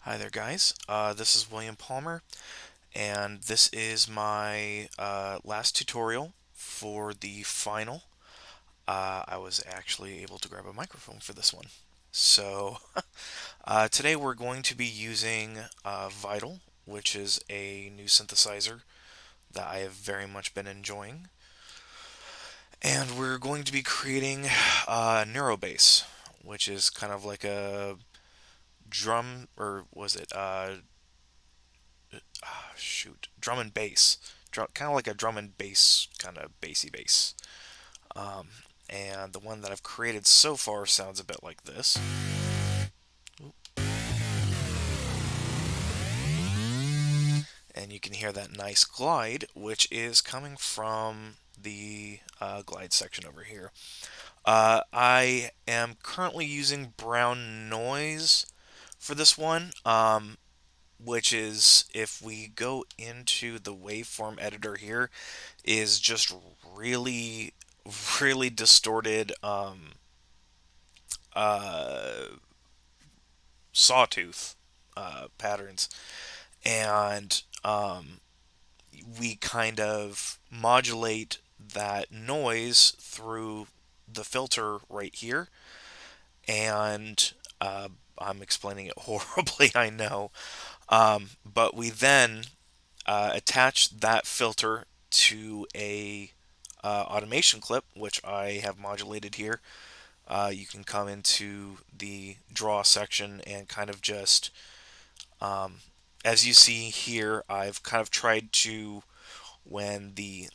Hi there, guys. This is William Palmer, and this is my last tutorial for the final. I was actually able to grab a microphone for this one. So, today we're going to be using Vital, which is a new synthesizer that I have very much been enjoying. And we're going to be creating NeuroBass, which is kind of like a drum, or was it drum and bass, kind of like a drum and bass, kind of bassy bass. Um, and the one that I've created so far sounds a bit like this. And you can hear that nice glide, which is coming from the glide section over here. I am currently using brown noise for this one, which is, if we go into the waveform editor here, is just really, really distorted uh, sawtooth patterns. And we kind of modulate that noise through the filter right here. And I'm explaining it horribly, I know. But we then attach that filter to a automation clip, which I have modulated here. You can come into the draw section and kind of just, um, as you see here, I've kind of tried to, when the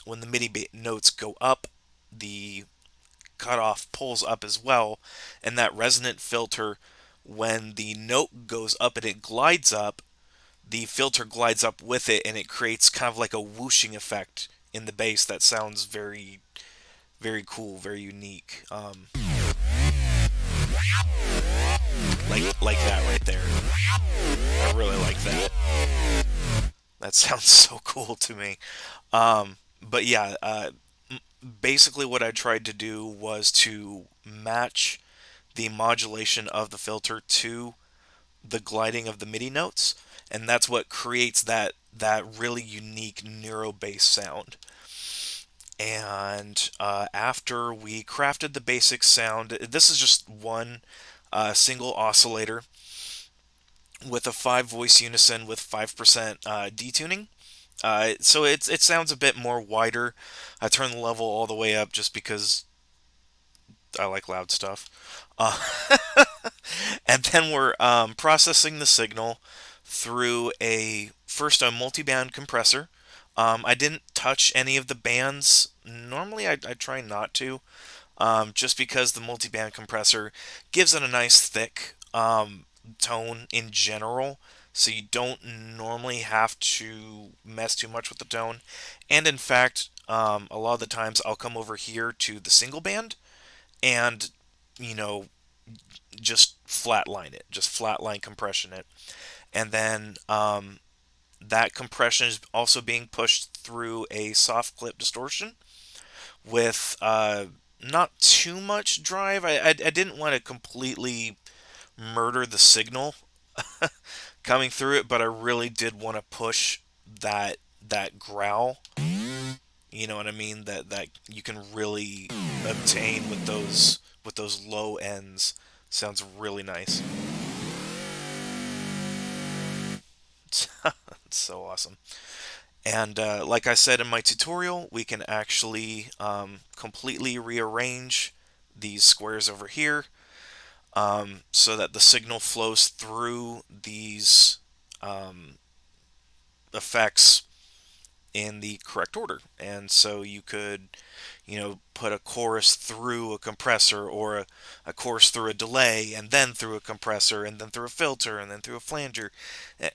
MIDI notes go up, the cutoff pulls up as well, and that resonant filter, when the note goes up and it glides up, the filter glides up with it, and it creates kind of like a whooshing effect in the bass that sounds very, very cool, very unique. Like that right there. I really like that. That sounds so cool to me. But yeah, basically what I tried to do was to match the modulation of the filter to the gliding of the MIDI notes, and that's what creates that really unique neuro bass sound. And after we crafted the basic sound, this is just one single oscillator with a 5 voice unison with 5% detuning. So it sounds a bit more wider. I turned the level all the way up just because I like loud stuff. Uh, and then we're processing the signal through a multi-band compressor. I didn't touch any of the bands. Normally, I try not to, just because the multi-band compressor gives it a nice thick tone in general. So you don't normally have to mess too much with the tone. And in fact, a lot of the times I'll come over here to the single band and, you know, just flatline it, just flatline compression it. And then that compression is also being pushed through a soft clip distortion with not too much drive. I didn't want to completely murder the signal coming through it, but I really did want to push that growl. You know what I mean? That you can really obtain with those low ends. Sounds really nice. It's so awesome. And like I said in my tutorial, we can actually completely rearrange these squares over here, so that the signal flows through these um, effects in the correct order. And so you could, put a chorus through a compressor, or a chorus through a delay, and then through a compressor, and then through a filter, and then through a flanger,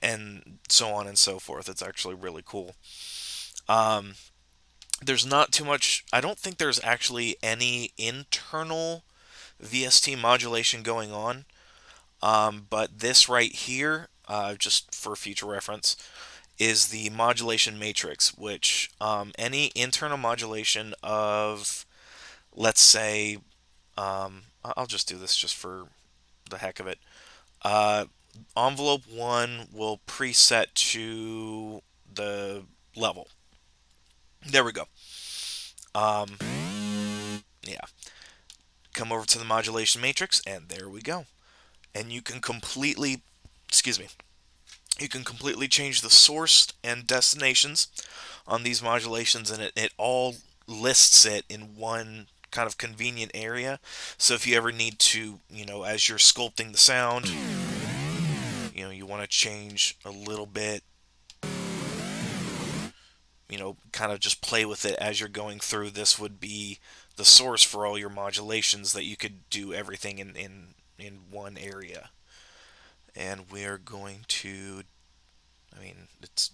and so on and so forth. It's actually really cool. Um, there's not too much. I don't think there's actually any internal VST modulation going on. But this right here, just for future reference, is the modulation matrix, which any internal modulation of, let's say, I'll just do this just for the heck of it. envelope 1 will preset to the level. There we go. Um, yeah. Come over to the modulation matrix, and there we go. And you can completely, excuse me, you can completely change the source and destinations on these modulations, and it all lists it in one kind of convenient area. So if you ever need to, as you're sculpting the sound, you want to change a little bit, kind of just play with it as you're going through, this would be the source for all your modulations that you could do everything in one area. And we are going to, I mean, it's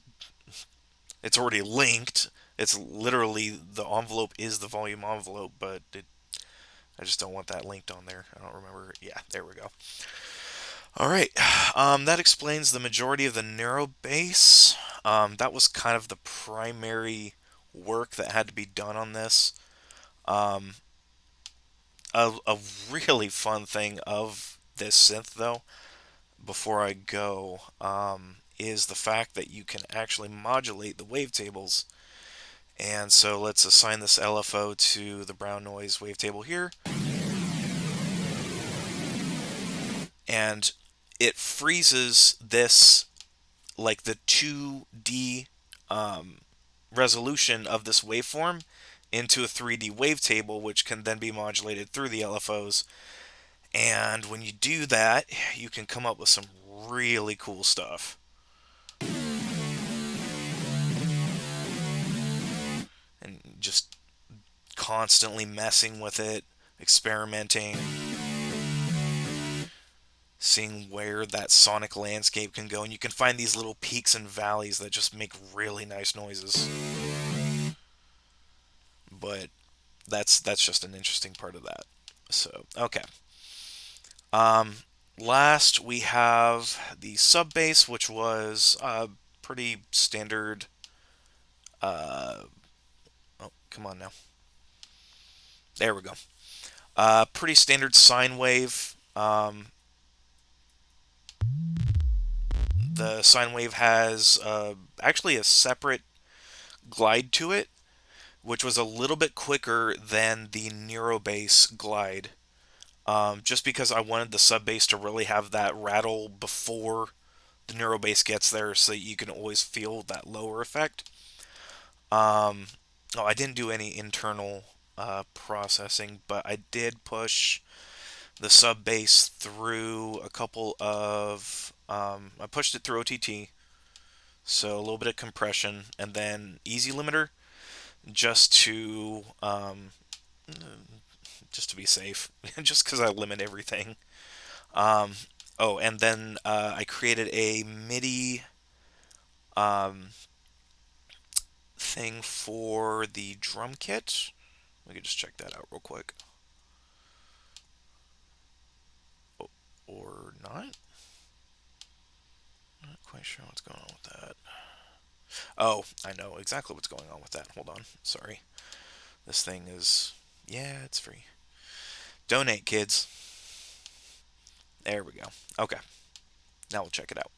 already linked. It's literally, the envelope is the volume envelope, but I just don't want that linked on there. I don't remember. Yeah, there we go. All right. That explains the majority of the NeuroBass. That was kind of the primary work that had to be done on this. Um, a really fun thing of this synth, though, before I go, is the fact that you can actually modulate the wavetables. And so let's assign this LFO to the brown noise wavetable here. And it freezes this, like the 2D resolution of this waveform, into a 3D wavetable, which can then be modulated through the LFOs. And when you do that, you can come up with some really cool stuff. And just constantly messing with it, experimenting, seeing where that sonic landscape can go. And you can find these little peaks and valleys that just make really nice noises. But that's just an interesting part of that. So, okay. Um, Last, we have the sub bass, which was pretty standard. Oh, come on now. There we go. Pretty standard sine wave. The sine wave has actually a separate glide to it, which was a little bit quicker than the NeuroBass glide. Just because I wanted the sub bass to really have that rattle before the NeuroBass gets there, so that you can always feel that lower effect. Oh, I didn't do any internal processing, but I did push the sub bass through a couple of. I pushed it through OTT, so a little bit of compression, and then easy limiter, just to just to be safe, just because I limit everything. Um, oh, and then I created a MIDI um, thing for the drum kit. We could just check that out real quick. Or not? Not quite sure what's going on with that. Oh, I know exactly what's going on with that. Hold on. Sorry. This thing is. Yeah, it's free. Donate, kids. There we go. Okay. Now we'll check it out.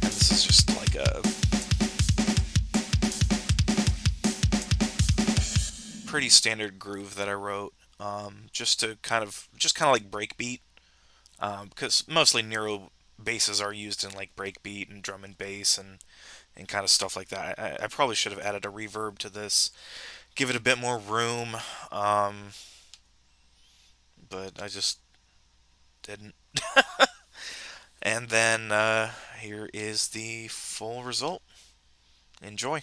And this is just like a pretty standard groove that I wrote, just to just kind of like breakbeat, because mostly neuro basses are used in like breakbeat and drum and bass and kind of stuff like that. I probably should have added a reverb to this, give it a bit more room, but I just didn't. And then here is the full result. Enjoy.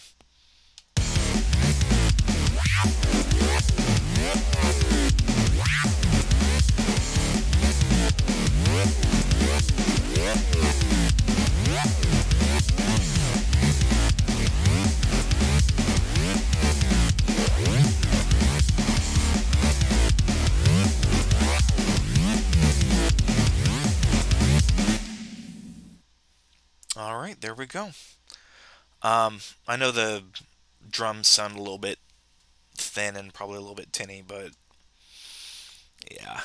All right, there we go. I know the drums sound a little bit thin and probably a little bit tinny, but yeah.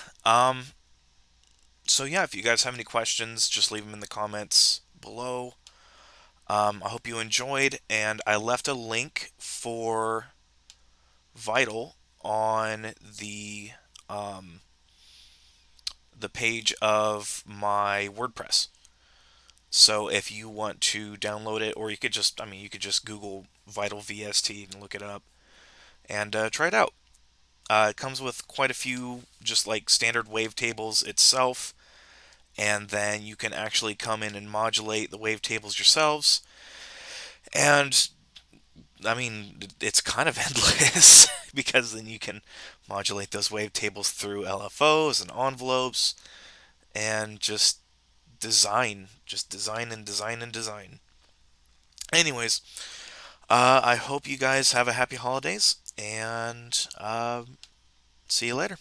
So yeah, if you guys have any questions, just leave them in the comments below. I hope you enjoyed, and I left a link for Vital on um, the page of my WordPress. So if you want to download it, or you could just, I mean, you could just Google Vital VST and look it up and try it out. It comes with quite a few just like standard wavetables itself, and then you can actually come in and modulate the wavetables yourselves. And I mean, it's kind of endless because then you can modulate those wavetables through LFOs and envelopes and just design and design and design. Anyways, I hope you guys have a happy holidays and see you later.